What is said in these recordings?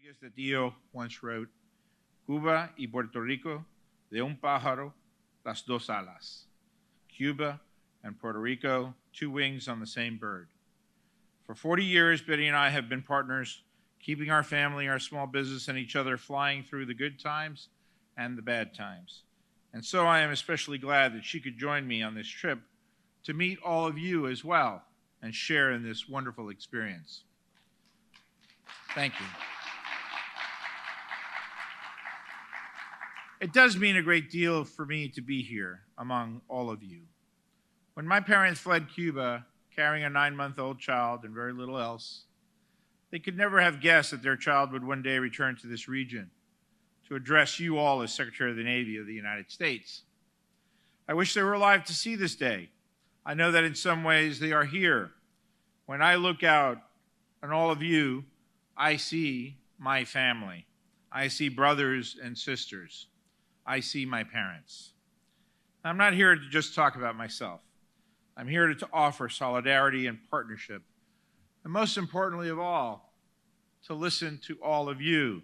Rodriguez de Tio once wrote, Cuba y Puerto Rico, de un pájaro, las dos alas. Cuba and Puerto Rico, two wings on the same bird. For 40 years, Betty and I have been partners, keeping our family, our small business, and each other flying through the good times and the bad times. And so I am especially glad that she could join me on this trip to meet all of you as well and share in this wonderful experience. Thank you. It does mean a great deal for me to be here among all of you. When my parents fled Cuba, carrying a 9-month-old child and very little else, they could never have guessed that their child would one day return to this region to address you all as Secretary of the Navy of the United States. I wish they were alive to see this day. I know that in some ways they are here. When I look out on all of you, I see my family. I see brothers and sisters. I see my parents. I'm not here to just talk about myself. I'm here to offer solidarity and partnership, and most importantly of all, to listen to all of you,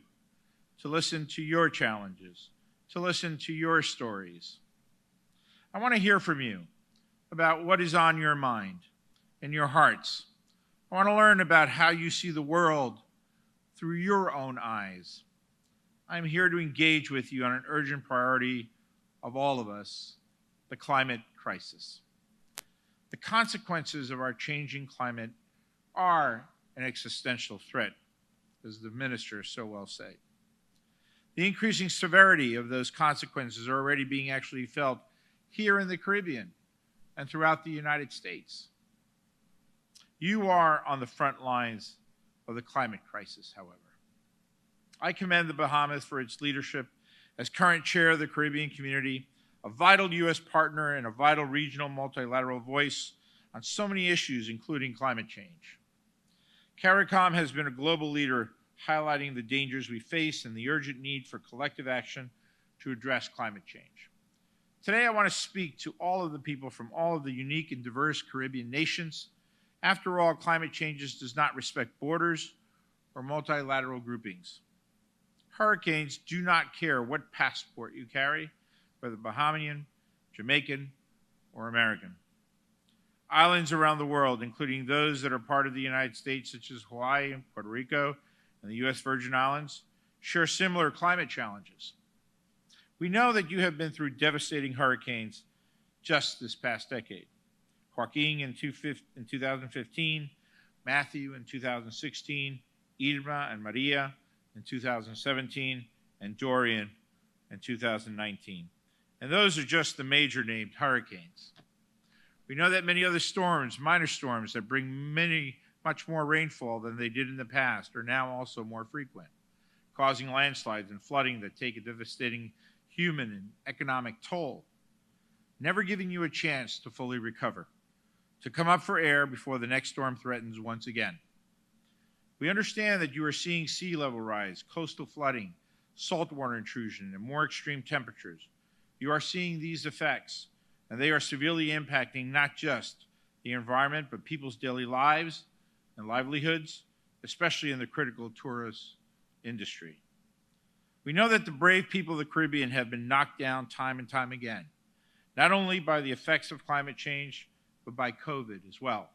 to listen to your challenges, to listen to your stories. I want to hear from you about what is on your mind and your hearts. I want to learn about how you see the world through your own eyes. I'm here to engage with you on an urgent priority of all of us, the climate crisis. The consequences of our changing climate are an existential threat, as the minister so well said. The increasing severity of those consequences are already being actually felt here in the Caribbean and throughout the United States. You are on the front lines of the climate crisis, however. I commend the Bahamas for its leadership as current chair of the Caribbean community, a vital U.S. partner and a vital regional multilateral voice on so many issues, including climate change. CARICOM has been a global leader highlighting the dangers we face and the urgent need for collective action to address climate change. Today, I want to speak to all of the people from all of the unique and diverse Caribbean nations. After all, climate change does not respect borders or multilateral groupings. Hurricanes do not care what passport you carry, whether Bahamian, Jamaican, or American. Islands around the world, including those that are part of the United States, such as Hawaii and Puerto Rico and the U.S. Virgin Islands, share similar climate challenges. We know that you have been through devastating hurricanes just this past decade. Joaquin in 2015, Matthew in 2016, Irma and Maria in 2017, and Dorian in 2019. And those are just the major named hurricanes. We know that many other storms, minor storms that bring much more rainfall than they did in the past, are now also more frequent, causing landslides and flooding that take a devastating human and economic toll, never giving you a chance to fully recover, to come up for air before the next storm threatens once again. We understand that you are seeing sea level rise, coastal flooding, saltwater intrusion, and more extreme temperatures. You are seeing these effects, and they are severely impacting not just the environment, but people's daily lives and livelihoods, especially in the critical tourist industry. We know that the brave people of the Caribbean have been knocked down time and time again, not only by the effects of climate change, but by COVID as well,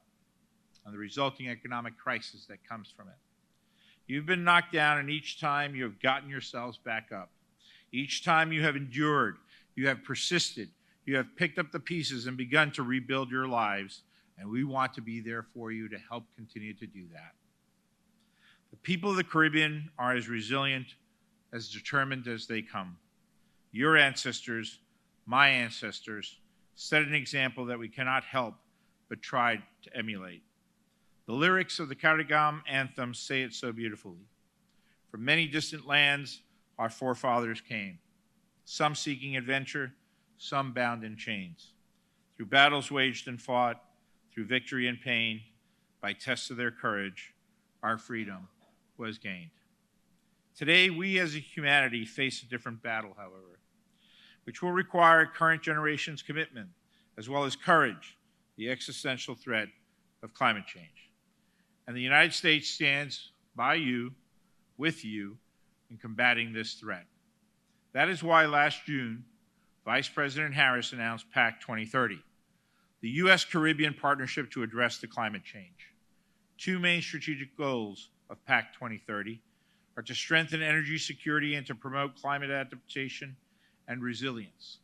and the resulting economic crisis that comes from it. You've been knocked down, and each time you have gotten yourselves back up. Each time you have endured, you have persisted, you have picked up the pieces and begun to rebuild your lives, and we want to be there for you to help continue to do that. The people of the Caribbean are as resilient, as determined as they come. Your ancestors, my ancestors, set an example that we cannot help but try to emulate. The lyrics of the CARICOM anthem say it so beautifully. From many distant lands, our forefathers came, some seeking adventure, some bound in chains. Through battles waged and fought, through victory and pain, by tests of their courage, our freedom was gained. Today, we as a humanity face a different battle, however, which will require current generation's commitment, as well as courage, the existential threat of climate change. And the United States stands by you, with you in combating this threat. That is why last June, Vice President Harris announced PAC 2030, the U.S.-Caribbean partnership to address the climate change. Two main strategic goals of PAC 2030 are to strengthen energy security and to promote climate adaptation and resilience.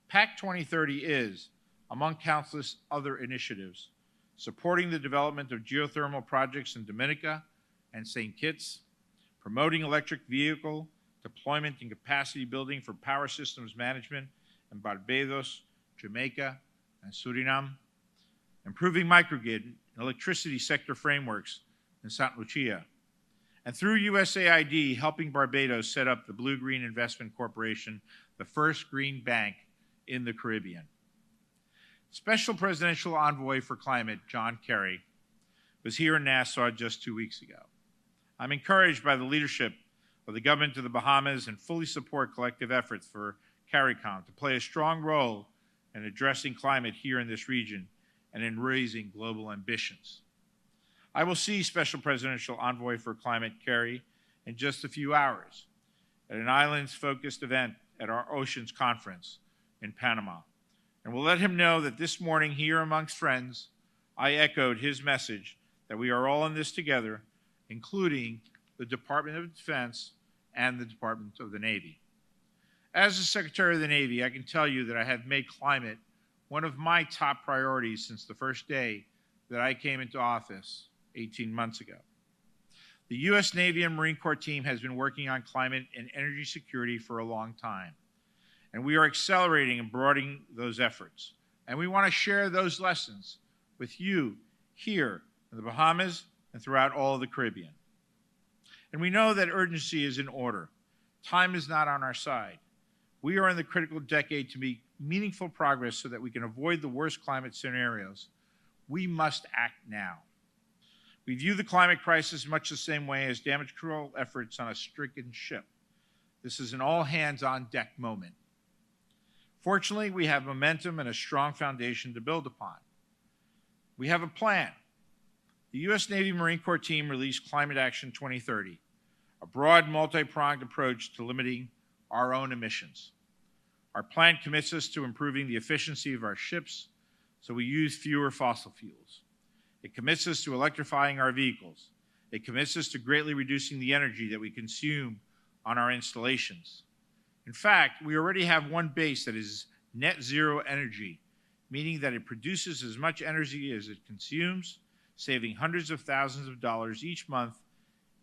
PAC 2030 is, among countless other initiatives, supporting the development of geothermal projects in Dominica and St. Kitts, promoting electric vehicle deployment and capacity building for power systems management in Barbados, Jamaica, and Suriname, improving microgrid and electricity sector frameworks in St. Lucia, and through USAID, helping Barbados set up the Blue Green Investment Corporation, the first green bank in the Caribbean. Special Presidential Envoy for Climate, John Kerry, was here in Nassau just 2 weeks ago. I'm encouraged by the leadership of the government of the Bahamas and fully support collective efforts for CARICOM to play a strong role in addressing climate here in this region and in raising global ambitions. I will see Special Presidential Envoy for Climate Kerry in just a few hours at an islands-focused event at our Oceans Conference in Panama. And we'll let him know that this morning here amongst friends, I echoed his message that we are all in this together, including the Department of Defense and the Department of the Navy. As the Secretary of the Navy, I can tell you that I have made climate one of my top priorities since the first day that I came into office 18 months ago. The U.S. Navy and Marine Corps team has been working on climate and energy security for a long time, and we are accelerating and broadening those efforts. And we want to share those lessons with you here in the Bahamas and throughout all of the Caribbean. And we know that urgency is in order. Time is not on our side. We are in the critical decade to make meaningful progress so that we can avoid the worst climate scenarios. We must act now. We view the climate crisis much the same way as damage control efforts on a stricken ship. This is an all-hands-on-deck moment. Fortunately, we have momentum and a strong foundation to build upon. We have a plan. The U.S. Navy Marine Corps team released Climate Action 2030, a broad, multi-pronged approach to limiting our own emissions. Our plan commits us to improving the efficiency of our ships so we use fewer fossil fuels. It commits us to electrifying our vehicles. It commits us to greatly reducing the energy that we consume on our installations. In fact, we already have one base that is net zero energy, meaning that it produces as much energy as it consumes, saving hundreds of thousands of dollars each month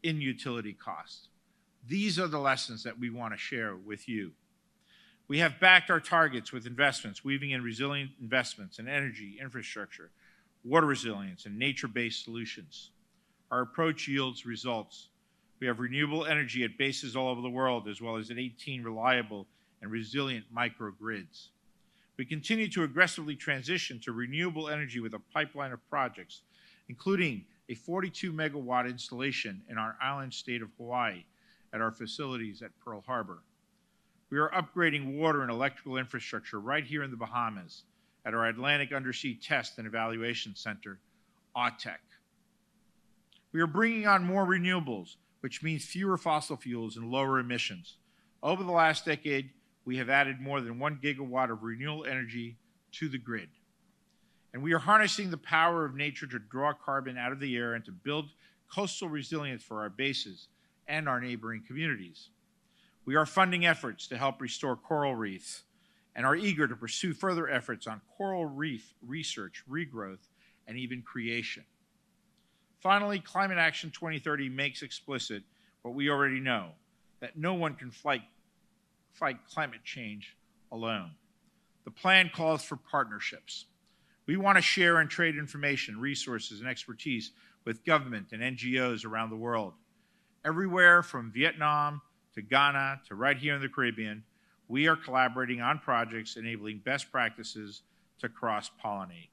in utility costs. These are the lessons that we want to share with you. We have backed our targets with investments, weaving in resilient investments in energy, infrastructure, water resilience, and nature-based solutions. Our approach yields results. We have renewable energy at bases all over the world, as well as at 18 reliable and resilient microgrids. We continue to aggressively transition to renewable energy with a pipeline of projects, including a 42-megawatt installation in our island state of Hawaii at our facilities at Pearl Harbor. We are upgrading water and electrical infrastructure right here in the Bahamas at our Atlantic Undersea Test and Evaluation Center, AUTEC. We are bringing on more renewables, which means fewer fossil fuels and lower emissions. Over the last decade, we have added more than 1 gigawatt of renewable energy to the grid. And we are harnessing the power of nature to draw carbon out of the air and to build coastal resilience for our bases and our neighboring communities. We are funding efforts to help restore coral reefs and are eager to pursue further efforts on coral reef research, regrowth, and even creation. Finally, Climate Action 2030 makes explicit what we already know, that no one can fight climate change alone. The plan calls for partnerships. We want to share and trade information, resources, and expertise with government and NGOs around the world. Everywhere from Vietnam to Ghana to right here in the Caribbean, we are collaborating on projects enabling best practices to cross-pollinate.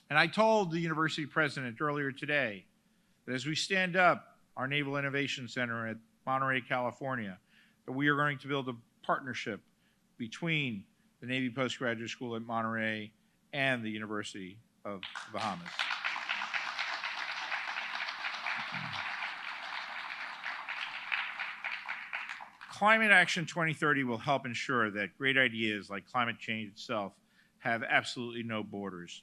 And I told the university president earlier today that as we stand up our Naval Innovation Center at Monterey, California, that we are going to build a partnership between the Navy Postgraduate School at Monterey and the University of the Bahamas. Climate Action 2030 will help ensure that great ideas like climate change itself have absolutely no borders.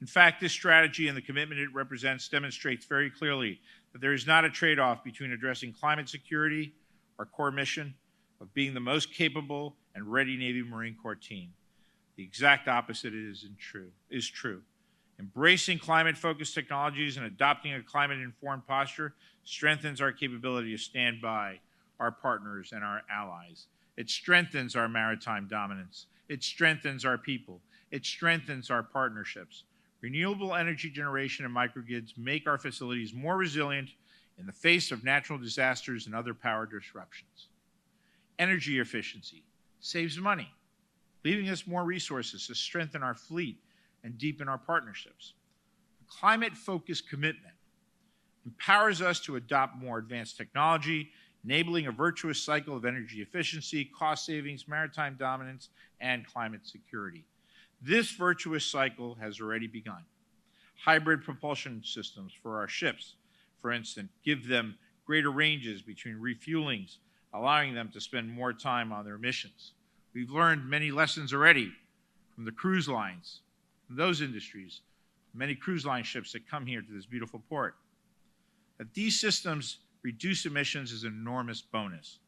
In fact, this strategy and the commitment it represents demonstrates very clearly that there is not a trade-off between addressing climate security, our core mission, of being the most capable and ready Navy Marine Corps team. The exact opposite is true. Embracing climate-focused technologies and adopting a climate-informed posture strengthens our capability to stand by our partners and our allies. It strengthens our maritime dominance. It strengthens our people. It strengthens our partnerships. Renewable energy generation and microgrids make our facilities more resilient in the face of natural disasters and other power disruptions. Energy efficiency saves money, leaving us more resources to strengthen our fleet and deepen our partnerships. A climate-focused commitment empowers us to adopt more advanced technology, enabling a virtuous cycle of energy efficiency, cost savings, maritime dominance, and climate security. This virtuous cycle has already begun. Hybrid propulsion systems for our ships, for instance, give them greater ranges between refuelings, allowing them to spend more time on their missions. We've learned many lessons already from the cruise lines, from those industries, many cruise line ships that come here to this beautiful port. That these systems reduce emissions is an enormous bonus.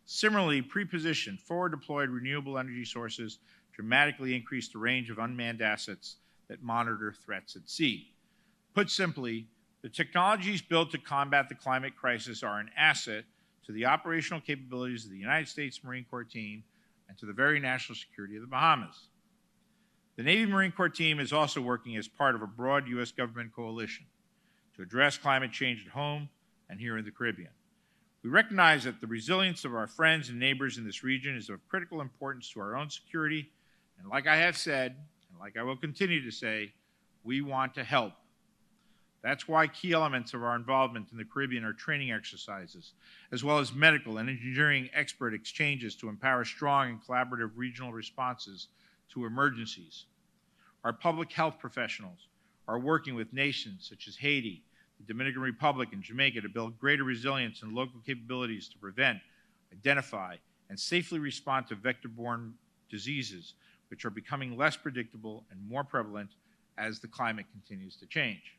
Similarly, pre-positioned, forward-deployed renewable energy sources dramatically increase the range of unmanned assets that monitor threats at sea. Put simply, the technologies built to combat the climate crisis are an asset to the operational capabilities of the United States Marine Corps team and to the very national security of the Bahamas. The Navy Marine Corps team is also working as part of a broad U.S. government coalition to address climate change at home and here in the Caribbean. We recognize that the resilience of our friends and neighbors in this region is of critical importance to our own security, and like I have said, and like I will continue to say, we want to help. That's why key elements of our involvement in the Caribbean are training exercises, as well as medical and engineering expert exchanges to empower strong and collaborative regional responses to emergencies. Our public health professionals are working with nations such as Haiti, the Dominican Republic, and Jamaica to build greater resilience and local capabilities to prevent, identify, and safely respond to vector-borne diseases, which are becoming less predictable and more prevalent as the climate continues to change.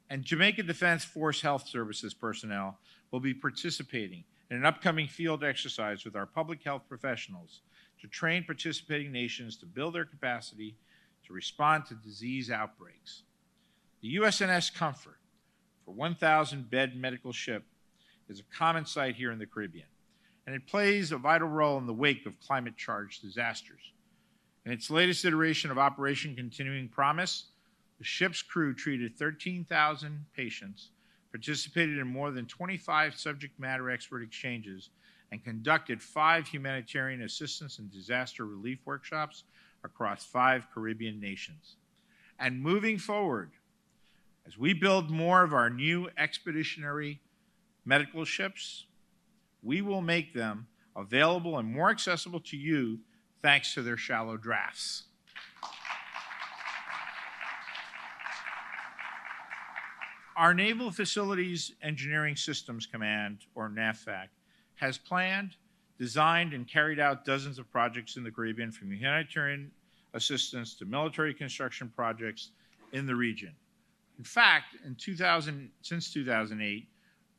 And Jamaica Defense Force Health Services personnel will be participating in an upcoming field exercise with our public health professionals to train participating nations to build their capacity to respond to disease outbreaks. The USNS Comfort, for 1,000-bed medical ship, is a common sight here in the Caribbean, and it plays a vital role in the wake of climate-charged disasters. In its latest iteration of Operation Continuing Promise, the ship's crew treated 13,000 patients, participated in more than 25 subject matter expert exchanges, and conducted 5 humanitarian assistance and disaster relief workshops across 5 Caribbean nations. And moving forward, as we build more of our new expeditionary medical ships, we will make them available and more accessible to you thanks to their shallow drafts. Our Naval Facilities Engineering Systems Command, or NAVFAC, has planned, designed, and carried out dozens of projects in the Caribbean, from humanitarian assistance to military construction projects in the region. In fact, since 2008,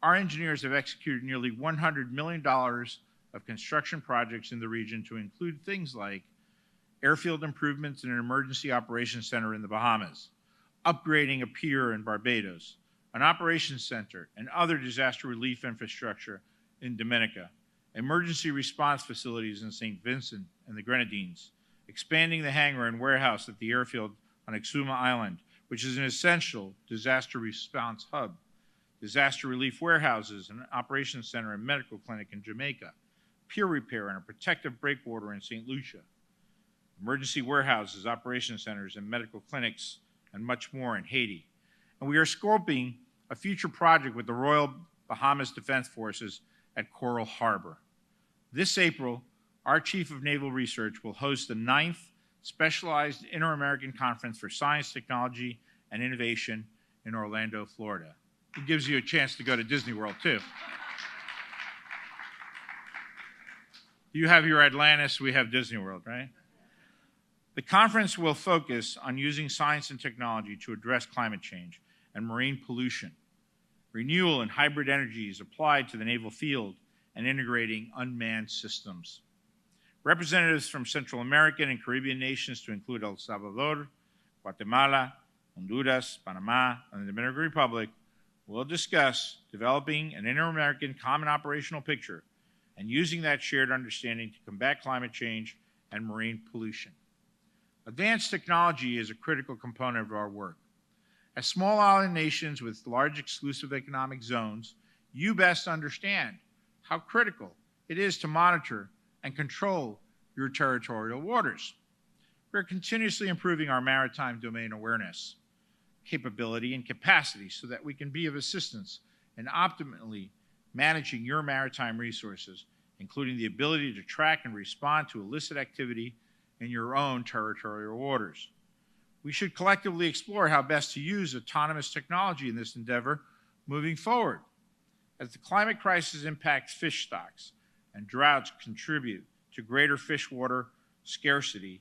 our engineers have executed nearly $100 million of construction projects in the region to include things like airfield improvements in an emergency operations center in the Bahamas, upgrading a pier in Barbados, an operations center, and other disaster relief infrastructure in Dominica, emergency response facilities in St. Vincent and the Grenadines, expanding the hangar and warehouse at the airfield on Exuma Island, which is an essential disaster response hub, disaster relief warehouses, an operations center and medical clinic in Jamaica, pier repair and a protective breakwater in St. Lucia, emergency warehouses, operations centers, and medical clinics, and much more in Haiti. And we are scoping a future project with the Royal Bahamas Defense Forces at Coral Harbor. This April, our Chief of Naval Research will host the 9th Specialized Inter-American Conference for Science, Technology, and Innovation in Orlando, Florida. It gives you a chance to go to Disney World, too. You have your Atlantis, we have Disney World, right? The conference will focus on using science and technology to address climate change and marine pollution, renewal and hybrid energies applied to the naval field, and integrating unmanned systems. Representatives from Central American and Caribbean nations, to include El Salvador, Guatemala, Honduras, Panama, and the Dominican Republic, will discuss developing an inter-American common operational picture and using that shared understanding to combat climate change and marine pollution. Advanced technology is a critical component of our work. As small island nations with large exclusive economic zones, you best understand how critical it is to monitor and control your territorial waters. We're continuously improving our maritime domain awareness, capability, and capacity so that we can be of assistance in optimally managing your maritime resources, including the ability to track and respond to illicit activity in your own territorial waters. We should collectively explore how best to use autonomous technology in this endeavor moving forward. As the climate crisis impacts fish stocks and droughts contribute to greater fish water scarcity,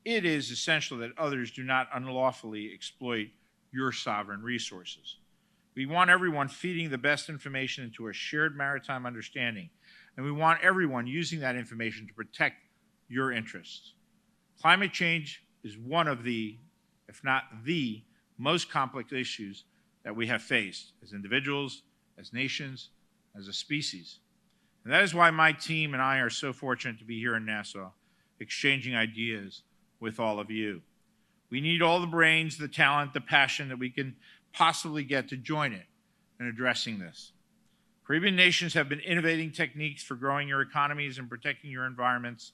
it is essential that others do not unlawfully exploit your sovereign resources. We want everyone feeding the best information into a shared maritime understanding, and we want everyone using that information to protect your interests. Climate change is one of the, if not the, most complex issues that we have faced as individuals, as nations, as a species. And that is why my team and I are so fortunate to be here in Nassau, exchanging ideas with all of you. We need all the brains, the talent, the passion that we can possibly get to join it in addressing this. Caribbean nations have been innovating techniques for growing your economies and protecting your environments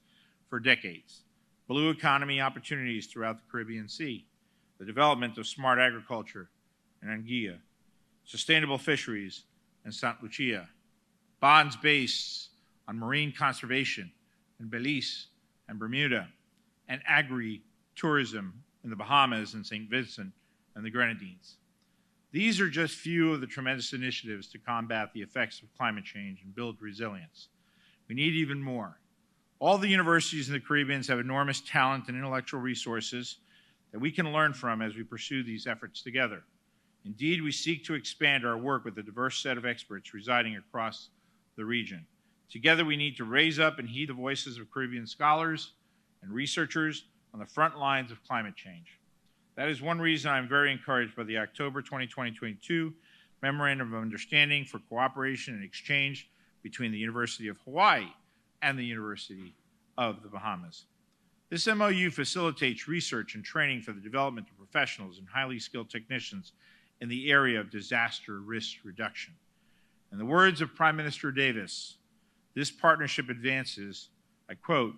for decades. Blue economy opportunities throughout the Caribbean Sea, the development of smart agriculture in Anguilla, sustainable fisheries in St. Lucia, bonds based on marine conservation in Belize and Bermuda, and agri-tourism in the Bahamas and St. Vincent and the Grenadines. These are just few of the tremendous initiatives to combat the effects of climate change and build resilience. We need even more. All the universities in the Caribbean have enormous talent and intellectual resources that we can learn from as we pursue these efforts together. Indeed, we seek to expand our work with a diverse set of experts residing across the region. Together, we need to raise up and heed the voices of Caribbean scholars and researchers on the front lines of climate change. That is one reason I'm very encouraged by the October 2022 Memorandum of Understanding for Cooperation and Exchange between the University of Hawaii and the University of the Bahamas. This MOU facilitates research and training for the development of professionals and highly skilled technicians in the area of disaster risk reduction. In the words of Prime Minister Davis, this partnership advances, I quote,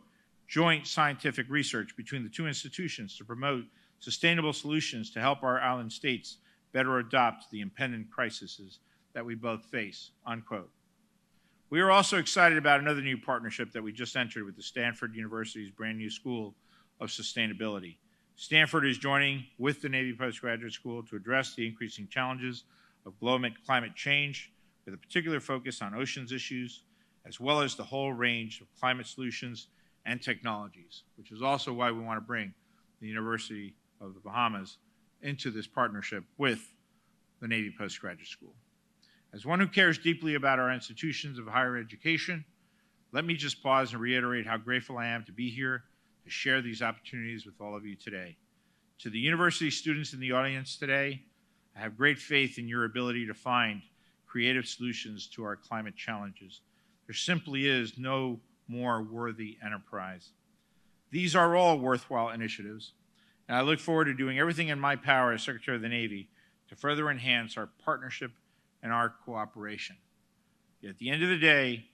joint scientific research between the two institutions to promote sustainable solutions to help our island states better adapt to the impending crises that we both face, unquote. We are also excited about another new partnership that we just entered with the Stanford University's brand new School of Sustainability. Stanford is joining with the Navy Postgraduate School to address the increasing challenges of global climate change with a particular focus on oceans issues, as well as the whole range of climate solutions and technologies, which is also why we want to bring the University of the Bahamas into this partnership with the Navy Postgraduate School. As one who cares deeply about our institutions of higher education, let me just pause and reiterate how grateful I am to be here to share these opportunities with all of you today. To the university students in the audience today, I have great faith in your ability to find creative solutions to our climate challenges. There simply is no more worthy enterprise. These are all worthwhile initiatives, and I look forward to doing everything in my power as Secretary of the Navy to further enhance our partnership and our cooperation. Yet at the end of the day,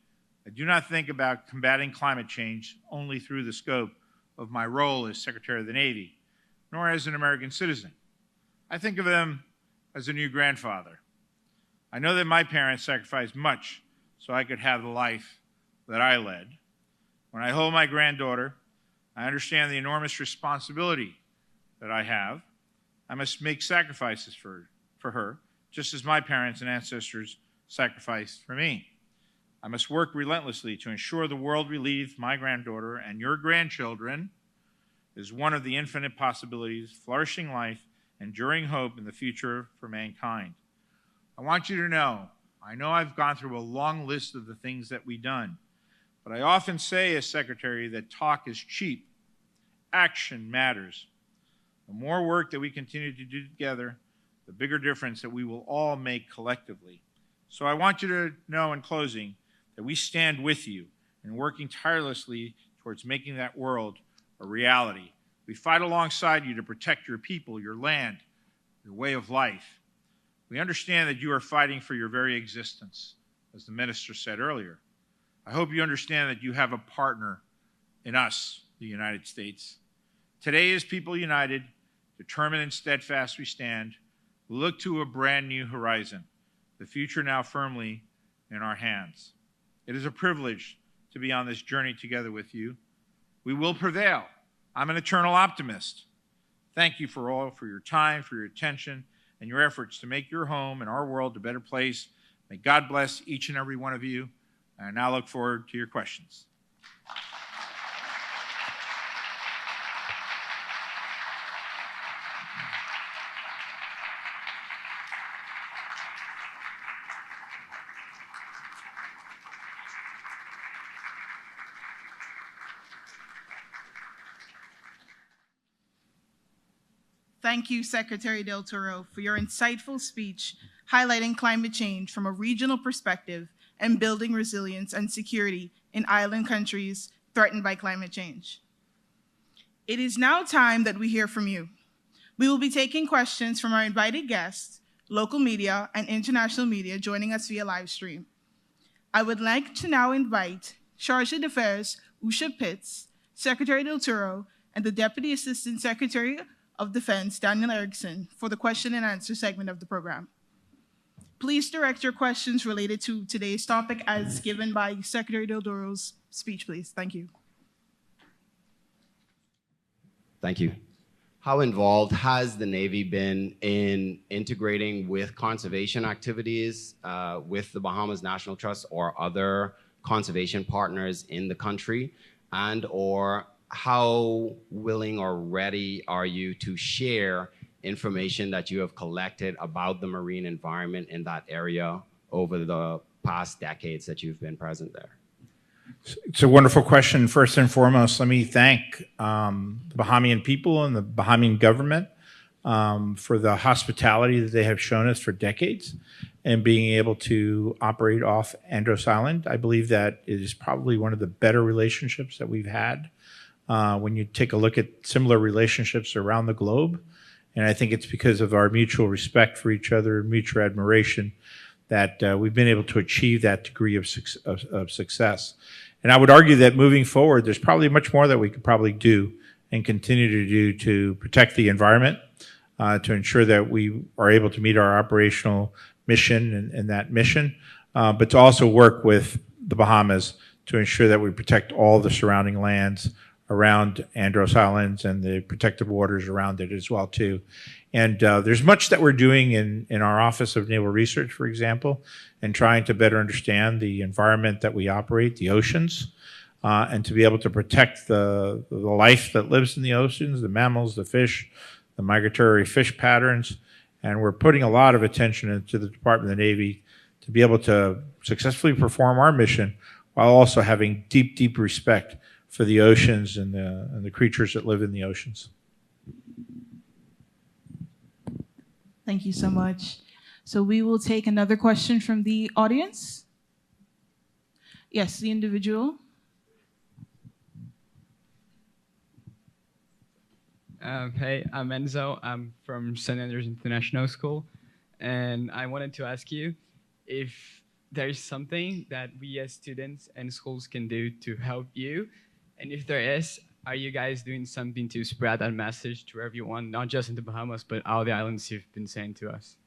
I do not think about combating climate change only through the scope of my role as Secretary of the Navy, nor as an American citizen. I think of them as a new grandfather. I know that my parents sacrificed much so I could have the life that I led. When I hold my granddaughter, I understand the enormous responsibility that I have. I must make sacrifices for her, just as my parents and ancestors sacrificed for me. I must work relentlessly to ensure the world we leave my granddaughter and your grandchildren is one of the infinite possibilities, flourishing life, enduring hope in the future for mankind. I want you to know, I know I've gone through a long list of the things that we've done, but I often say as secretary that talk is cheap. Action matters. The more work that we continue to do together, the bigger difference that we will all make collectively. So I want you to know in closing that we stand with you in working tirelessly towards making that world a reality. We fight alongside you to protect your people, your land, your way of life. We understand that you are fighting for your very existence, as the minister said earlier. I hope you understand that you have a partner in us, the United States. Today, as people united, determined and steadfast we stand, we look to a brand new horizon, the future now firmly in our hands. It is a privilege to be on this journey together with you. We will prevail. I'm an eternal optimist. Thank you for your time, for your attention, and your efforts to make your home and our world a better place. May God bless each and every one of you. And I now look forward to your questions. Thank you, Secretary Del Toro, for your insightful speech highlighting climate change from a regional perspective and building resilience and security in island countries threatened by climate change. It is now time that we hear from you. We will be taking questions from our invited guests, local media, and international media joining us via live stream. I would like to now invite Chargé d'Affaires Usha Pitts, Secretary Del Toro, and the Deputy Assistant Secretary of Defense, Daniel Erickson, for the question and answer segment of the program. Please direct your questions related to today's topic as given by Secretary Del Toro's speech, please. Thank you. Thank you. How involved has the Navy been in integrating with conservation activities with the Bahamas National Trust or other conservation partners in the country? And or how willing or ready are you to share information that you have collected about the marine environment in that area over the past decades that you've been present there? It's a wonderful question. First and foremost, let me thank the Bahamian people and the Bahamian government for the hospitality that they have shown us for decades and being able to operate off Andros Island. I believe that it is probably one of the better relationships that we've had when you take a look at similar relationships around the globe. And I think it's because of our mutual respect for each other, mutual admiration, that we've been able to achieve that degree of success. And I would argue that moving forward, there's probably much more that we could probably do and continue to do to protect the environment, to ensure that we are able to meet our operational mission and that mission, but to also work with the Bahamas to ensure that we protect all the surrounding lands around Andros Islands and the protected waters around it as well too. And there's much that we're doing in our Office of Naval Research, for example, and trying to better understand the environment that we operate, the oceans, and to be able to protect the life that lives in the oceans, the mammals, the fish, the migratory fish patterns. And we're putting a lot of attention into the Department of the Navy to be able to successfully perform our mission while also having deep, deep respect for the oceans and the creatures that live in the oceans. Thank you so much. So we will take another question from the audience. Yes, the individual. Hey, I'm Enzo. I'm from St. Andrews International School. And I wanted to ask you if there's something that we as students and schools can do to help you. And if there is, are you guys doing something to spread that message to everyone, not just in the Bahamas, but all the islands you've been saying to us?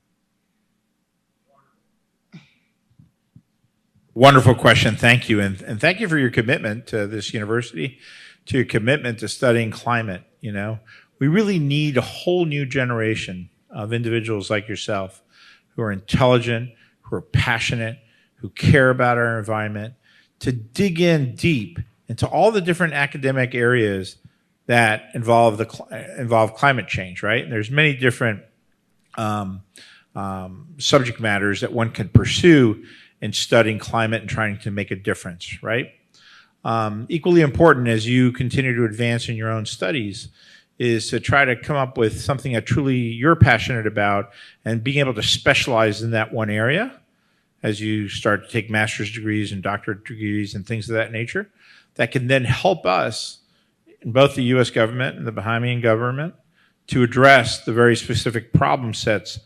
Wonderful question. Thank you. And thank you for your commitment to this university, to your commitment to studying climate. You know, we really need a whole new generation of individuals like yourself who are intelligent, who are passionate, who who care about our environment, to dig in deep into all the different academic areas that involve climate change. Right? And there's many different subject matters that one can pursue in studying climate and trying to make a difference. Right? Equally important as you continue to advance in your own studies is to try to come up with something that truly you're passionate about and being able to specialize in that one area as you start to take master's degrees and doctorate degrees and things of that nature that can then help us in both the U.S. government and the Bahamian government to address the very specific problem sets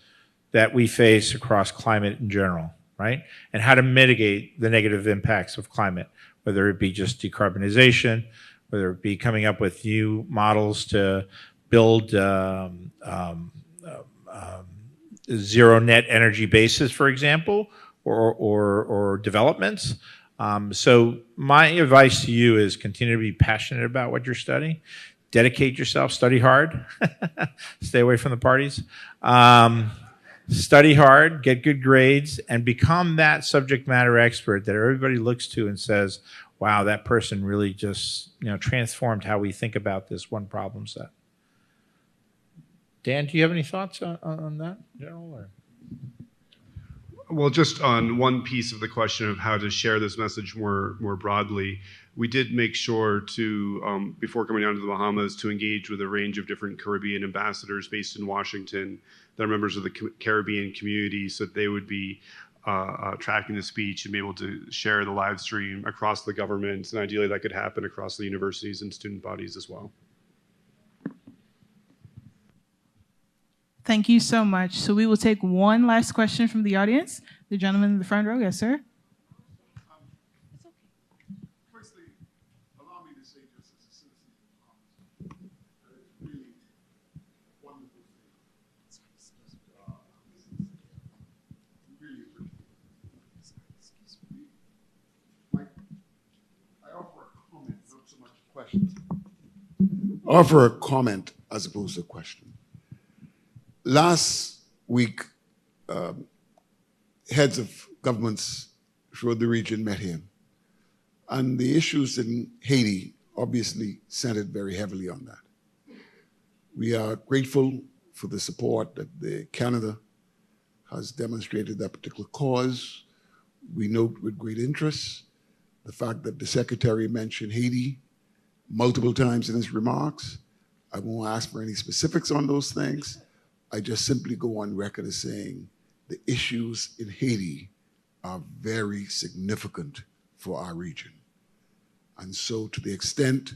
that we face across climate in general, right? And how to mitigate the negative impacts of climate, whether it be just decarbonization, whether it be coming up with new models to build zero net energy bases, for example, or developments. So my advice to you is continue to be passionate about what you're studying. Dedicate yourself, study hard, stay away from the parties. Study hard, get good grades, and become that subject matter expert that everybody looks to and says, wow, that person really just transformed how we think about this one problem set. Dan, do you have any thoughts on that in general? Or? Well, just on one piece of the question of how to share this message more broadly, we did make sure to, before coming down to the Bahamas, to engage with a range of different Caribbean ambassadors based in Washington that are members of the Caribbean community, so that they would be tracking the speech and be able to share the live stream across the government, and ideally that could happen across the universities and student bodies as well. Thank you so much. So we will take one last question from the audience. The gentleman in the front row, yes, sir. Firstly, allow me to say just as a citizen of the Bahamas, that it's really a wonderful thing. Really appreciate it. I offer a comment, not so much a question. Offer a comment as opposed to a question. Last week, heads of governments throughout the region met him. And the issues in Haiti obviously centered very heavily on that. We are grateful for the support that Canada has demonstrated that particular cause. We note with great interest the fact that the Secretary mentioned Haiti multiple times in his remarks. I won't ask for any specifics on those things. I just simply go on record as saying the issues in Haiti are very significant for our region. And so to the extent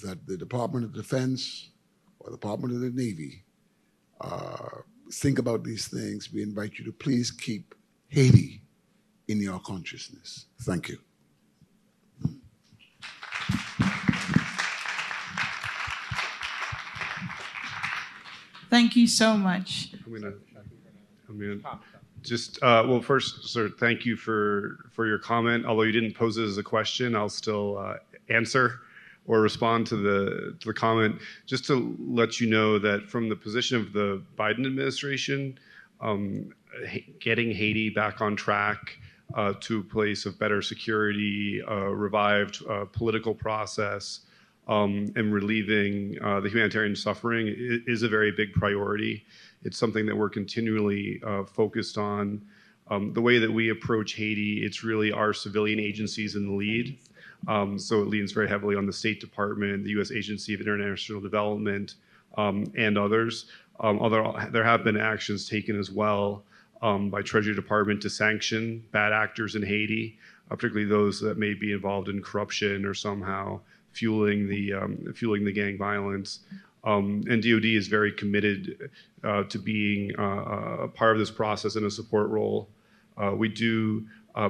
that the Department of Defense or the Department of the Navy think about these things, we invite you to please keep Haiti in your consciousness. Thank you. Thank you so much. I'm gonna just well, first, sir, thank you for your comment. Although you didn't pose it as a question, I'll still answer or respond to the comment. Just to let you know that from the position of the Biden administration, getting Haiti back on track to a place of better security, revived political process, and relieving the humanitarian suffering is a very big priority. It's something that we're continually focused on. The way that we approach Haiti, it's really our civilian agencies in the lead. So it leans very heavily on the State Department, the U.S. Agency of International Development, and others. Although there have been actions taken as well by Treasury Department to sanction bad actors in Haiti, particularly those that may be involved in corruption or somehow fueling the gang violence. And DoD is very committed to being a part of this process in a support role. We do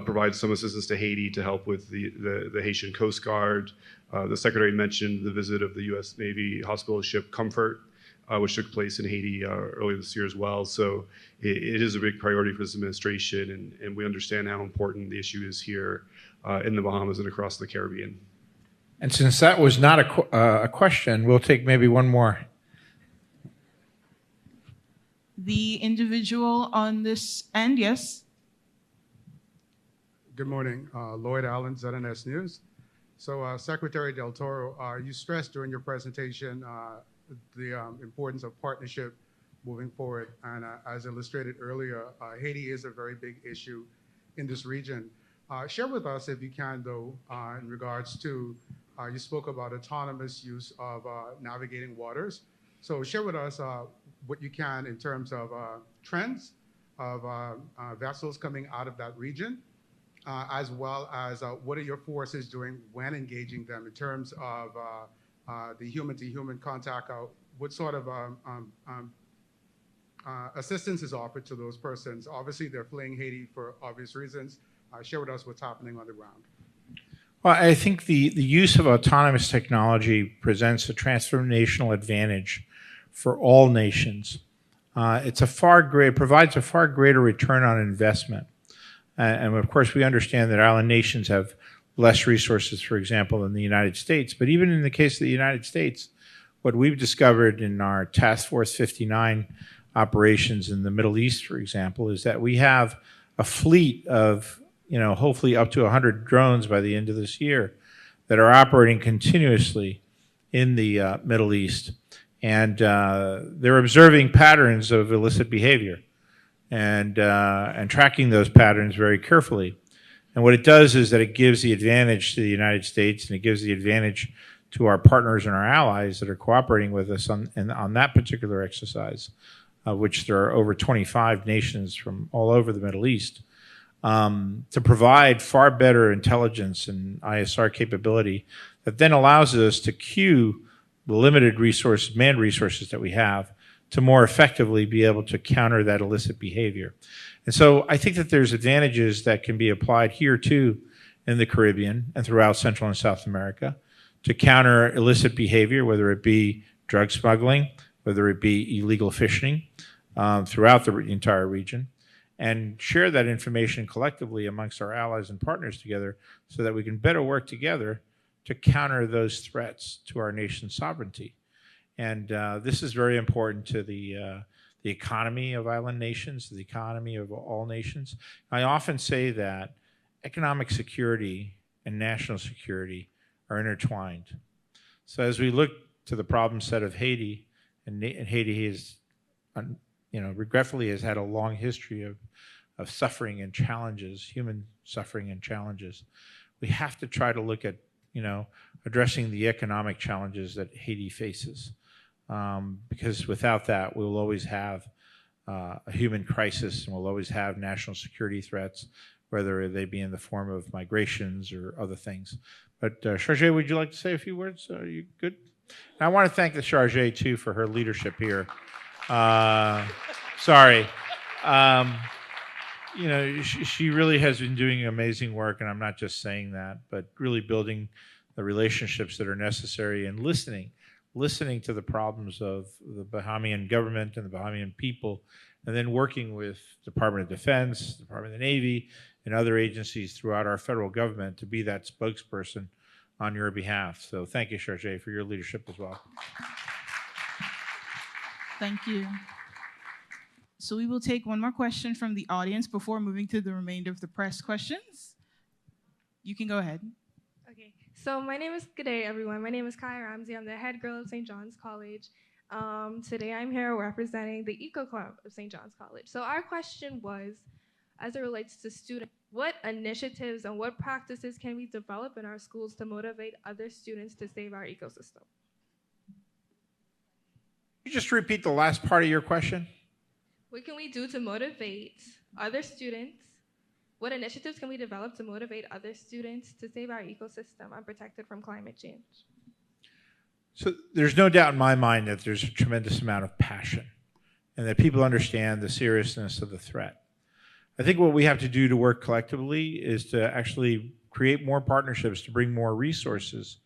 provide some assistance to Haiti to help with the Haitian Coast Guard. The Secretary mentioned the visit of the U.S. Navy hospital ship Comfort, which took place in Haiti earlier this year as well. So it is a big priority for this administration, and we understand how important the issue is here in the Bahamas and across the Caribbean. And since that was not a question, we'll take maybe one more. The individual on this end, yes? Good morning. Lloyd Allen, ZNS News. So, Secretary Del Toro, you stressed during your presentation the importance of partnership moving forward. And as illustrated earlier, Haiti is a very big issue in this region. Share with us, if you can, though, in regards to, you spoke about autonomous use of navigating waters. So share with us what you can in terms of trends of vessels coming out of that region, as well as what are your forces doing when engaging them in terms of the human-to-human contact, what sort of assistance is offered to those persons. Obviously, they're fleeing Haiti for obvious reasons. Share with us what's happening on the ground. Well, I think the use of autonomous technology presents a transformational advantage for all nations. It provides a far greater return on investment. And of course, we understand that island nations have less resources, for example, than the United States. But even in the case of the United States, what we've discovered in our Task Force 59 operations in the Middle East, for example, is that we have a fleet of, hopefully up to 100 drones by the end of this year that are operating continuously in the Middle East. And they're observing patterns of illicit behavior and tracking those patterns very carefully. And what it does is that it gives the advantage to the United States, and it gives the advantage to our partners and our allies that are cooperating with us on that particular exercise, which there are over 25 nations from all over the Middle East, to provide far better intelligence and ISR capability that then allows us to queue the limited manned resources that we have to more effectively be able to counter that illicit behavior. And so I think that there's advantages that can be applied here too in the Caribbean and throughout Central and South America to counter illicit behavior, whether it be drug smuggling, whether it be illegal fishing throughout the entire region, and share that information collectively amongst our allies and partners together so that we can better work together to counter those threats to our nation's sovereignty. And this is very important to the economy of island nations, the economy of all nations. I often say that economic security and national security are intertwined. So as we look to the problem set of Haiti, and Haiti is, regretfully has had a long history of suffering and challenges, human suffering and challenges, we have to try to look at, addressing the economic challenges that Haiti faces. Because without that, we'll always have a human crisis, and we'll always have national security threats, whether they be in the form of migrations or other things. But Chargé, would you like to say a few words? Are you good? And I want to thank the Chargé, too, for her leadership here. Sorry. She really has been doing amazing work, and I'm not just saying that, but really building the relationships that are necessary and listening to the problems of the Bahamian government and the Bahamian people, and then working with Department of Defense, Department of the Navy, and other agencies throughout our federal government to be that spokesperson on your behalf. So thank you, Chargé, for your leadership as well. Thank you. So we will take one more question from the audience before moving to the remainder of the press questions. You can go ahead. Okay, so good day, everyone. My name is Kaya Ramsey. I'm the head girl of St. John's College. Today I'm here representing the Eco Club of St. John's College. So our question was, as it relates to students, what initiatives and what practices can we develop in our schools to motivate other students to save our ecosystem? Can you just repeat the last part of your question? What can we do to motivate other students? What initiatives can we develop to motivate other students to save our ecosystem and protect it from climate change? So there's no doubt in my mind that there's a tremendous amount of passion and that people understand the seriousness of the threat. I think what we have to do to work collectively is to actually create more partnerships to bring more resources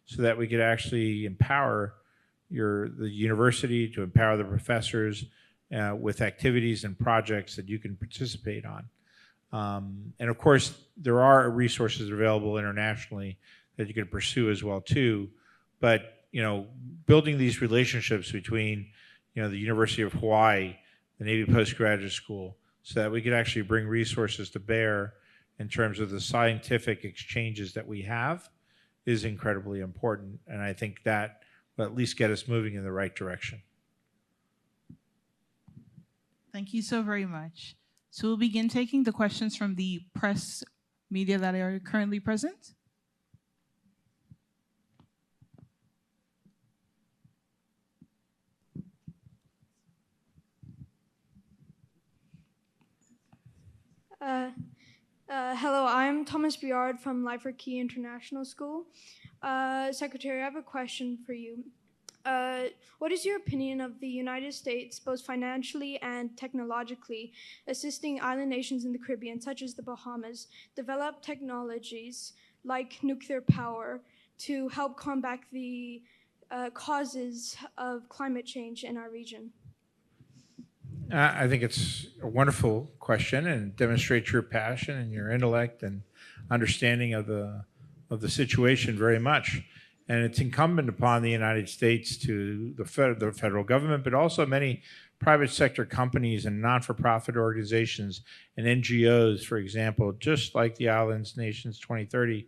so that we could actually empower the university, to empower the professors with activities and projects that you can participate on. And of course, there are resources available internationally that you can pursue as well too. But building these relationships between the University of Hawaii, the Navy Postgraduate School, so that we could actually bring resources to bear in terms of the scientific exchanges that we have is incredibly important. And I think that will at least get us moving in the right direction. Thank you so very much. So we'll begin taking the questions from the press media that are currently present. Hello, I'm Thomas Biard from Lifer Key International School. Secretary, I have a question for you. What is your opinion of the United States, both financially and technologically, assisting island nations in the Caribbean, such as the Bahamas, develop technologies like nuclear power to help combat the causes of climate change in our region? I think it's a wonderful question and demonstrates your passion and your intellect and understanding of the situation very much. And it's incumbent upon the United States to the federal government, but also many private sector companies and non-for-profit organizations and NGOs, for example, just like the Islands Nations 2030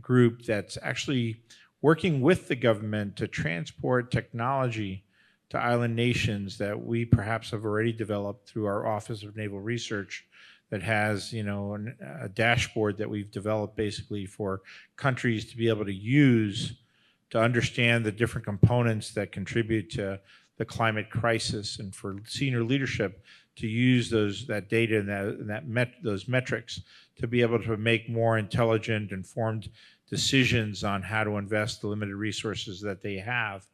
group that's actually working with the government to transport technology to island nations that we perhaps have already developed through our Office of Naval Research that has, a dashboard that we've developed basically for countries to be able to use to understand the different components that contribute to the climate crisis, and for senior leadership to use that data and those metrics to be able to make more intelligent, informed decisions on how to invest the limited resources that they have.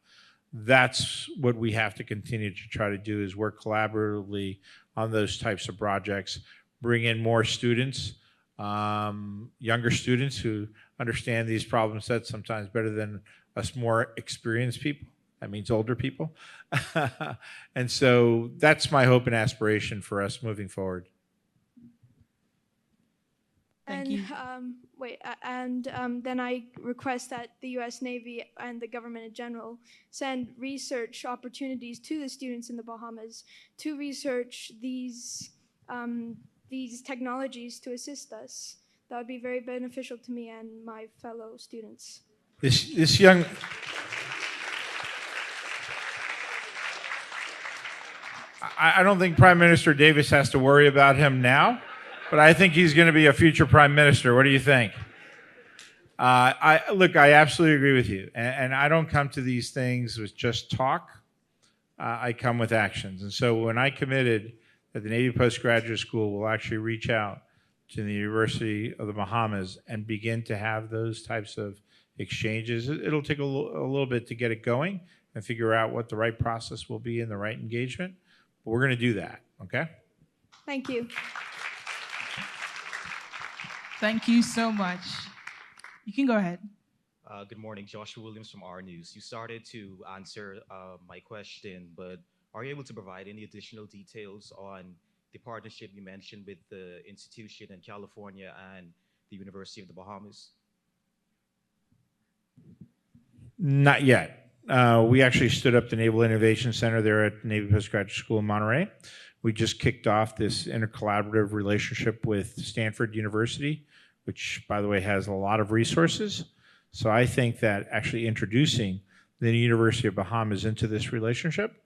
That's what we have to continue to try to do, is work collaboratively on those types of projects, bring in more students, younger students who understand these problem sets sometimes better than us more experienced people. That means older people. And so that's my hope and aspiration for us moving forward. Thank you. Then I request that the U.S. Navy and the government in general send research opportunities to the students in the Bahamas to research these technologies to assist us. That would be very beneficial to me and my fellow students. This young... I don't think Prime Minister Davis has to worry about him now, but I think he's going to be a future prime minister. What do you think? I absolutely agree with you. And I don't come to these things with just talk. I come with actions. And so when I committed that the Navy Postgraduate School will actually reach out to the University of the Bahamas and begin to have those types of exchanges, it'll take a little bit to get it going and figure out what the right process will be and the right engagement. But we're going to do that, okay? Thank you. Thank you so much. You can go ahead. Good morning, Joshua Williams from R News. You started to answer my question, but are you able to provide any additional details on the partnership you mentioned with the institution in California and the University of the Bahamas? Not yet. We actually stood up the Naval Innovation Center there at Navy Postgraduate School in Monterey. We just kicked off this intercollaborative relationship with Stanford University, which, by the way, has a lot of resources. So I think that actually introducing the University of Bahamas into this relationship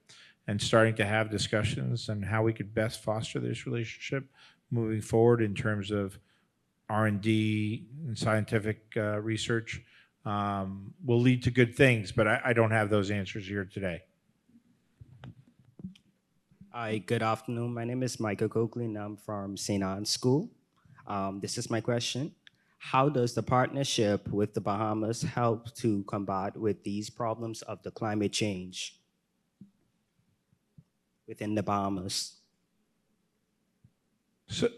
and starting to have discussions on how we could best foster this relationship moving forward in terms of R&D and scientific research will lead to good things, but I don't have those answers here today. Hi, good afternoon. My name is Michael Coakley, and I'm from St. Anne's School. This is my question. How does the partnership with the Bahamas help to combat with these problems of the climate change within the Bahamas? So,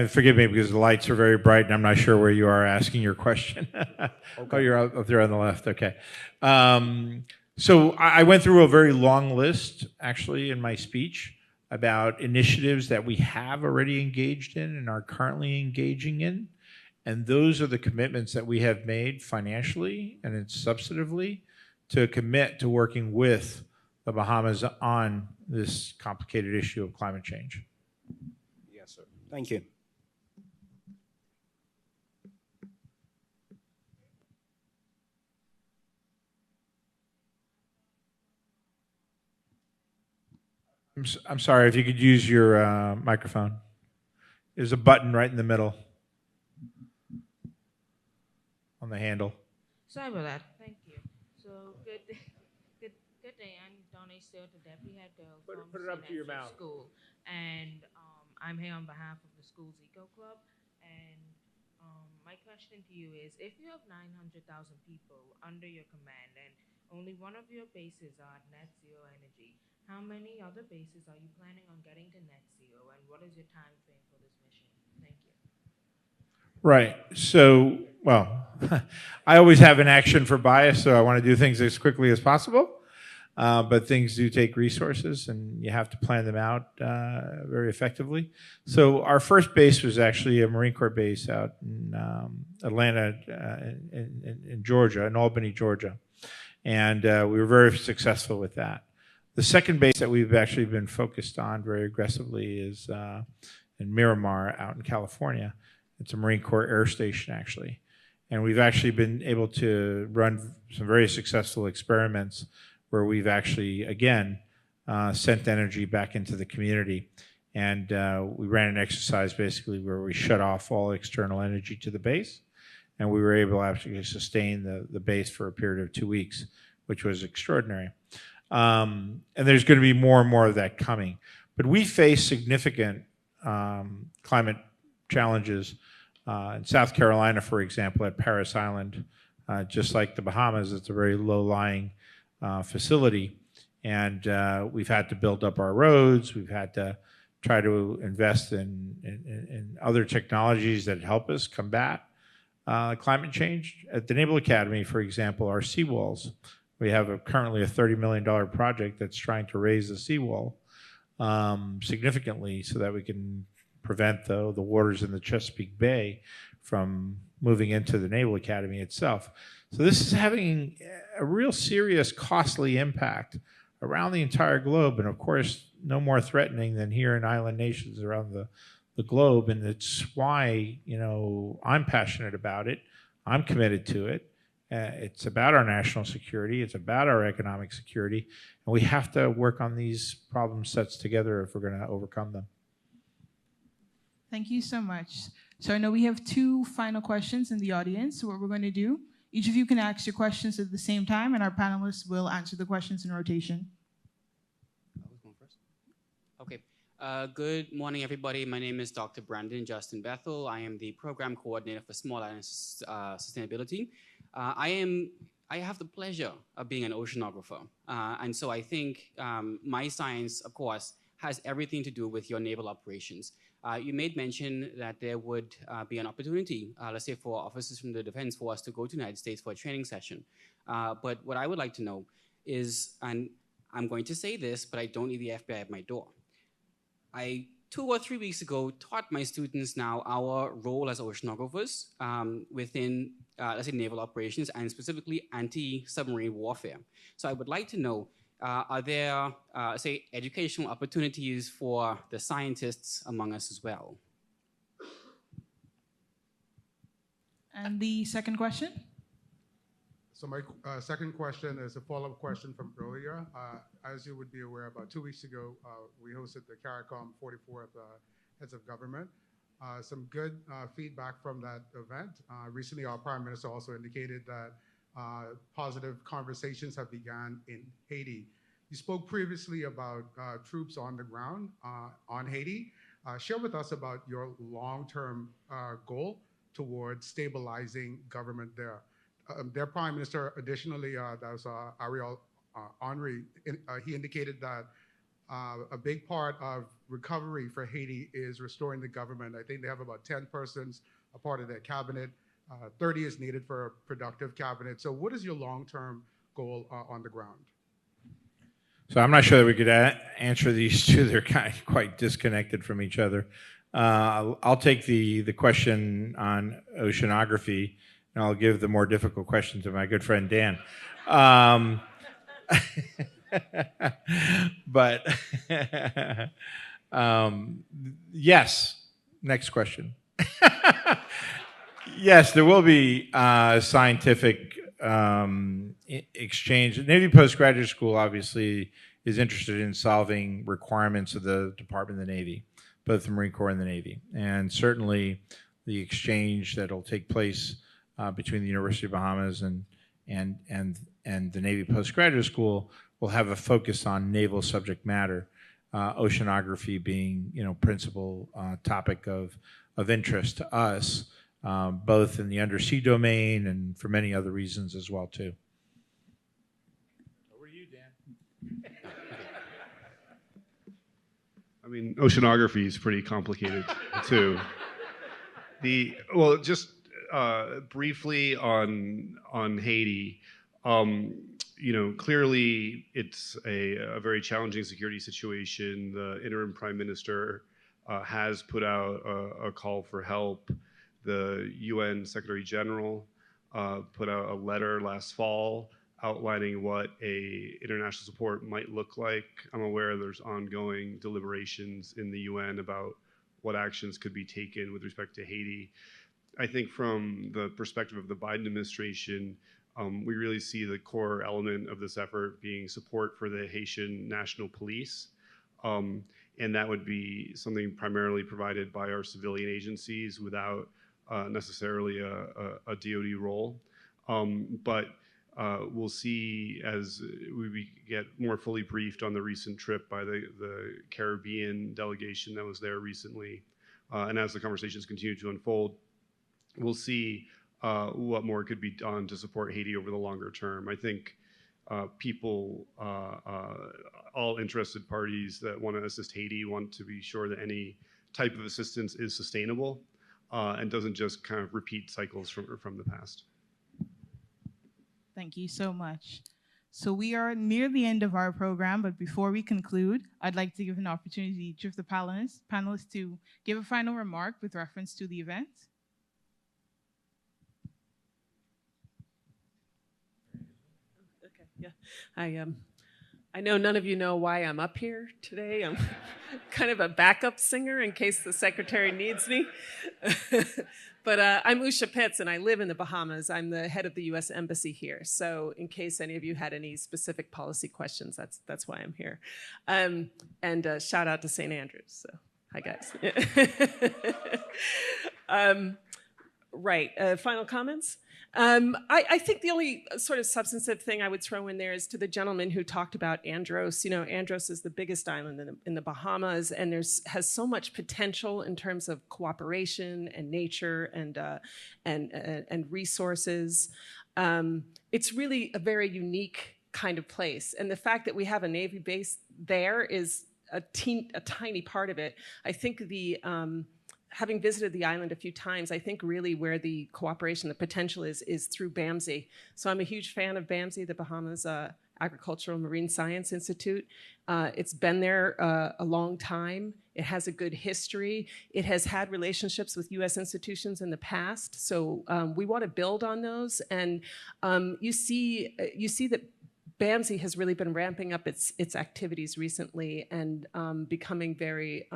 forgive me because the lights are very bright and I'm not sure where you are asking your question. Okay. Oh, you're up there on the left. Okay. So I went through a very long list, actually, in my speech about initiatives that we have already engaged in and are currently engaging in. And those are the commitments that we have made financially and substantively to commit to working with the Bahamas on this complicated issue of climate change. Yes, sir. Thank you. I'm sorry, if you could use your microphone. There's a button right in the middle on the handle. Sorry about that. Thank you. So good day. I'm Donna Steele, the deputy head girl from Put it up to your St. mouth. School, and I'm here on behalf of the school's eco club. And my question to you is: if you have 900,000 people under your command, and only one of your bases are at net zero energy, how many other bases are you planning on getting to net zero, and what is your time frame for this mission? Thank you. Right. So, well, I always have an action for bias, so I want to do things as quickly as possible. But things do take resources, and you have to plan them out very effectively. So our first base was actually a Marine Corps base out in Atlanta, in Georgia, in Albany, Georgia. And we were very successful with that. The second base that we've actually been focused on very aggressively is in Miramar out in California. It's a Marine Corps air station, actually. And we've actually been able to run some very successful experiments where we've actually, again, sent energy back into the community. And we ran an exercise basically where we shut off all external energy to the base. And we were able to actually sustain the base for a period of 2 weeks, which was extraordinary. And there's going to be more and more of that coming. But we face significant climate challenges in South Carolina, for example, at Parris Island. Just like the Bahamas, it's a very low-lying facility. And we've had to build up our roads. We've had to try to invest in other technologies that help us combat climate change. At the Naval Academy, for example, our seawalls. We have currently a $30 million project that's trying to raise the seawall significantly so that we can prevent the waters in the Chesapeake Bay from moving into the Naval Academy itself. So this is having a real serious, costly impact around the entire globe, and of course, no more threatening than here in island nations around the globe. And it's why, I'm passionate about it. I'm committed to it. It's about our national security. It's about our economic security. And we have to work on these problem sets together if we're going to overcome them. Thank you so much. So I know we have 2 final questions in the audience. So what we're going to do, each of you can ask your questions at the same time, and our panelists will answer the questions in rotation. I was going first. Okay. Good morning, everybody. My name is Dr. Brandon Justin Bethel. I am the program coordinator for Small Island Sustainability. I have the pleasure of being an oceanographer. And so I think my science, of course, has everything to do with your naval operations. You made mention that there would be an opportunity, let's say for officers from the Defense Force to go to the United States for a training session. But what I would like to know is, and I'm going to say this, but I don't need the FBI at my door. I 2 or 3 weeks ago taught my students now our role as oceanographers within, let's say, naval operations and specifically anti-submarine warfare. So I would like to know, are there, say, educational opportunities for the scientists among us as well? And the second question? So my second question is a follow-up question from earlier. As you would be aware, about 2 weeks ago, we hosted the CARICOM 44th Heads of Government. Some good feedback from that event. Recently, our Prime Minister also indicated that positive conversations have begun in Haiti. You spoke previously about troops on the ground on Haiti. Share with us about your long-term goal towards stabilizing government there. Their Prime Minister, additionally, that was Ariel Henry, he indicated that a big part of recovery for Haiti is restoring the government. I think they have about 10 persons a part of their cabinet. 30 is needed for a productive cabinet. So what is your long-term goal on the ground? So I'm not sure that we could answer these two. They're quite disconnected from each other. I'll take the question on oceanography, and I'll give the more difficult question to my good friend Dan. But yes, next question. Yes, there will be scientific exchange. Navy Postgraduate School obviously is interested in solving requirements of the Department of the Navy, both the Marine Corps and the Navy. And certainly the exchange that will take place between the University of Bahamas and the Navy Postgraduate School will have a focus on naval subject matter, oceanography being, principal topic of interest to us, both in the undersea domain and for many other reasons as well too. Over to you, Dan. I mean, oceanography is pretty complicated too. Just briefly on Haiti. Clearly it's a very challenging security situation. The interim prime minister has put out a call for help. The UN Secretary General put out a letter last fall outlining what international support might look like. I'm aware there's ongoing deliberations in the UN about what actions could be taken with respect to Haiti. I think from the perspective of the Biden administration, we really see the core element of this effort being support for the Haitian National Police. And that would be something primarily provided by our civilian agencies without necessarily a DoD role. But we'll see as we get more fully briefed on the recent trip by the Caribbean delegation that was there recently. And as the conversations continue to unfold, we'll see what more could be done to support Haiti over the longer term. I think people, all interested parties that want to assist Haiti want to be sure that any type of assistance is sustainable and doesn't just kind of repeat cycles from the past. Thank you so much. So we are near the end of our program, but before we conclude, I'd like to give an opportunity to each of the panelists to give a final remark with reference to the event. Okay, yeah. I know none of you know why I'm up here today. I'm kind of a backup singer in case the secretary needs me. But I'm Usha Pitts, and I live in the Bahamas. I'm the head of the U.S. Embassy here. So in case any of you had any specific policy questions, that's why I'm here. And shout out to St. Andrews. So hi, guys. Right. Final comments? I think the only sort of substantive thing I would throw in there is to the gentleman who talked about Andros. Andros is the biggest island in the Bahamas, and has so much potential in terms of cooperation and nature and resources. It's really a very unique kind of place, and the fact that we have a Navy base there is a tiny part of it. I think having visited the island a few times, I think really where the cooperation, the potential is through BAMSI. So I'm a huge fan of BAMSI, the Bahamas Agricultural Marine Science Institute. It's been there a long time. It has a good history. It has had relationships with U.S. institutions in the past. So we want to build on those. And you see that BAMSI has really been ramping up its activities recently and becoming very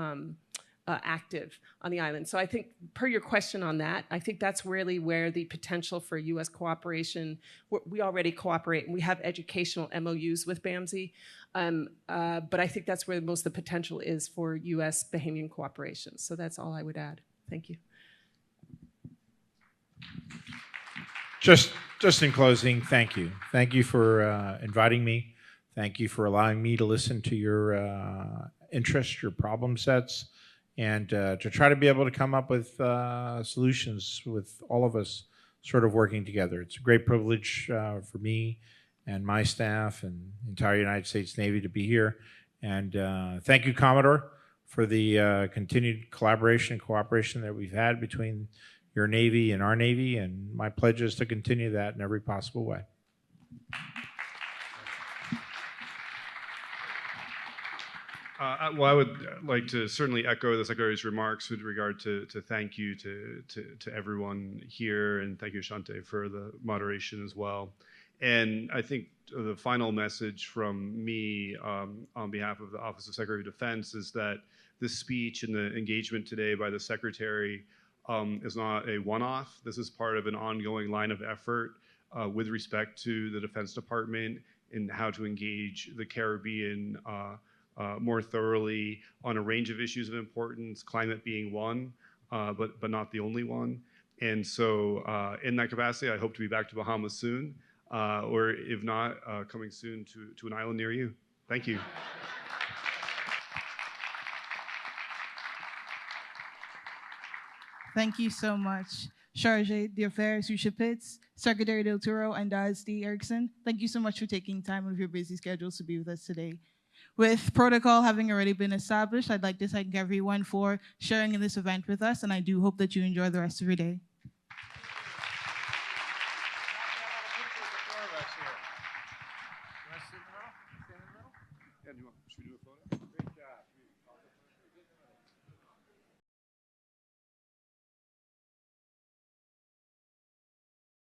active on the island. So I think, per your question on that, I think that's really where the potential for U.S. cooperation, we already cooperate and we have educational MOUs with BAMSI, but I think that's where most of the potential is for U.S. Bahamian cooperation. So that's all I would add. Thank you. Just in closing, thank you. Thank you for inviting me. Thank you for allowing me to listen to your interests, your problem sets, and to try to be able to come up with solutions with all of us sort of working together. It's a great privilege for me and my staff and the entire United States Navy to be here. And thank you, Commodore, for the continued collaboration and cooperation that we've had between your Navy and our Navy, and my pledge is to continue that in every possible way. Well, I would like to certainly echo the Secretary's remarks with regard to thank you to everyone here, and thank you, Shante, for the moderation as well. And I think the final message from me on behalf of the Office of Secretary of Defense is that this speech and the engagement today by the Secretary is not a one-off. This is part of an ongoing line of effort with respect to the Defense Department in how to engage the Caribbean more thoroughly on a range of issues of importance, climate being one, but not the only one. And so in that capacity, I hope to be back to Bahamas soon, or if not, coming soon to an island near you. Thank you. Thank you so much, Charge d'Affaires Ushapitz, Secretary Del Toro, and Daz D. Erickson. Thank you so much for taking time out of your busy schedules to be with us today. With protocol having already been established, I'd like to thank everyone for sharing in this event with us, and I do hope that you enjoy the rest of your day.